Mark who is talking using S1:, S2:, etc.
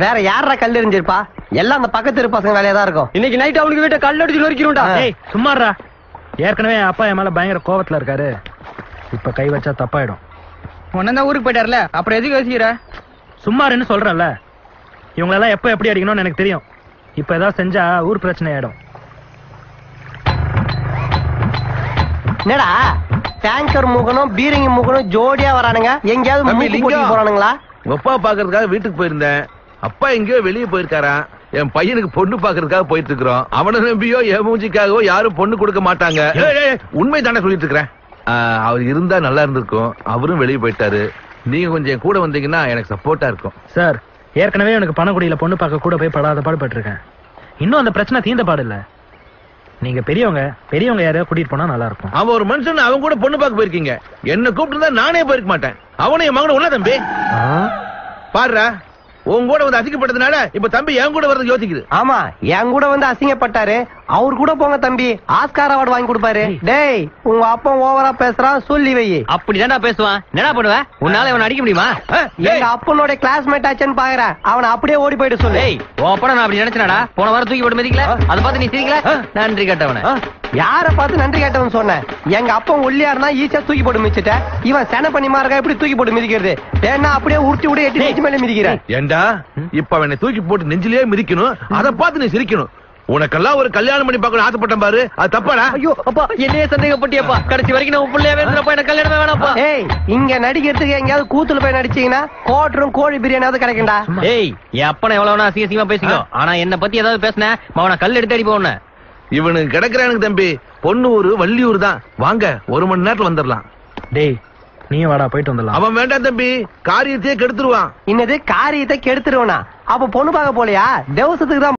S1: வேற யாரா கல் எறிஞ்சிருப்பா? எல்லாம் அந்த பக்கத்து தெரு பசங்க வேலையா தான் இருக்கும்.
S2: இன்னைக்கு நைட் அவனுக்கு வீட்டை கல் அடிச்சு நொறுக்கிறோம்டா.
S3: சும்மாறா, ஏற்கனவே அப்பா என் மேல பயங்கர கோவத்துல இருக்காரு. இப்ப கை வச்சா தப்பாயிடும்.
S2: ஒன்னதான் ஊருக்கு போயிட்டார்ல, அப்புறம் எதுக்கு யோசிக்கிற?
S3: சும்மாருன்னு சொல்றேன்ல, இவங்களெல்லாம் எப்ப எப்படி அடிக்கணும்னு எனக்கு தெரியும். இப்ப ஏதாவது செஞ்சா ஊர் பிரச்சனை ஆயிடும்.
S1: என்னடா டேங்கர் மூக்கணும் பீரங்கி மூக்கணும் ஜோடியா வரானுங்க? எங்கேயாவது மூக்கு போட்டி போறானுங்களா?
S4: அப்பா பாக்குறதுக்காக வீட்டுக்கு போயிருந்தேன். அப்பா எங்கேயோ வெளியே போயிருக்காரா. என் பையனுக்கு பொண்ணு பாக்குறதுக்காக போயிட்டு இருக்கிறோம். அவனை நம்பியோ என் மூஞ்சிக்காகவோ யாரும் பொண்ணு கொடுக்க மாட்டாங்க. உண்மை தானே சொல்லிட்டு இருக்கிறேன். அவர் இருந்தா நல்லா இருந்திருக்கும். அவரும் வெளியே போயிட்டாரு. நீங்க கொஞ்சம் என் கூட வந்தீங்கன்னா எனக்கு சப்போர்ட்டா இருக்கும்.
S3: சார், ஏற்கனவே எனக்கு பணக்குடியில பொண்ணு பார்க்க கூட போய் படாத பாடுபட்டு இருக்கேன். இன்னும் அந்த பிரச்சனை தீர்ந்த பாடு இல்ல. நீங்க பெரியவங்க யாரையாவது கூட்டிட்டு போனா நல்லா இருக்கும்.
S4: அவன் ஒரு மனுஷன், அவன் கூட பொண்ணு பார்க்க போயிருக்கீங்க. என்ன கூப்பிட்டு நானே போயிருக்க மாட்டேன். அவனும் என் மகனும் ஒண்ணா தம்பி. பாருடா, உன் கூட வந்து அசிங்கப்பட்டதுனால இப்ப தம்பி என் கூட வரது யோசிக்குது.
S1: ஆமா, என் கூட வந்து அசிங்கப்பட்டாரு. அவரு கூட போங்க தம்பி, ஆஸ்கார் அவார்டு வாங்கி கொடுப்பாரு. டேய், உங்க அப்பா ஓவரா பேசுறான், சொல்லி வை.
S2: அப்படிதான்டா பேசுவான். என்னடா பண்ணுவ? உன்னால அவன் அடிக்க முடியுமா?
S1: எங்க அப்பனோட கிளாஸ்மேட் ஆச்சுன்னு பாக்குறேன். அவனை அப்படியே ஓடி போயிட்டு சொல்லு.
S2: ஓப்பனா நான் அப்படி நினைச்சனாடா. போன வாரம் தூக்கி போட்டு மிதிக்கல, அதை பார்த்து நீ சிரிக்கல. நன்றி கேட்டவன.
S1: யார பார்த்து நன்றி கேட்டவன் சொன்னேன்? எங்க அப்பா ஒல்லியா இருந்தா ஈஸியா தூக்கி போட்டு மிதிச்சிட்ட. இவன் சென பண்ணி மாறா எப்படி தூக்கி போட்டு மிதிக்கிறது? ஏன்னா அப்படியே உருட்டி விட 8 இன்ச்சு மேல மிதிக்கிறேன்.
S4: ஏண்டா இப்ப அவனை தூக்கி போட்டு நெஞ்சிலேயே மிதிக்கணும். அதை பார்த்து நீ சிரிக்கணும். உனக்கெல்லாம் ஒரு கல்யாணம் பண்ணி பார்க்கணும் ஆசைப்பட்டேன் பாரு, அது தப்பாடா?
S2: ஐயோ அப்பா, என்னையே சந்தேகப்பட்டியப்பா. கடைசி வரைக்கும் நான் பிள்ளையாவே இருந்தப்பா, எனக்கு கல்யாணமே வேணாப்பா.
S1: ஏய், இங்க நடிக்கிறதுக்கு எங்கயாவது கூத்துல போய் நடிச்சீங்கன்னா கோட்டரும் கோழி பிரியாணியாவது கிடைக்கும்டா.
S2: ஏய், என் அப்பனை எவ்வளவு அசிங்கமா பேசிக்கோ. ஆனா என்ன பத்தி ஏதாவது பேசின அவனை கல் எடுத்து அடி போன.
S4: இவனுக்கு கிடைக்கிறானுக்கு தம்பி. பொண்ணு ஊரு வள்ளியூர் தான். வாங்க, 1 மணி நேரத்துல வந்துடலாம்.
S3: டேய், நீயும் வாடா, போயிட்டு வந்துடலாம்.
S4: அவன் வேண்டாம் தம்பி, காரியத்தையே கெடுத்துருவான்.
S1: இன்னது காரியத்தை கெடுத்துருவனா? அப்ப பொண்ணு பார்க்க போலையா? தேவசத்துக்கு தான்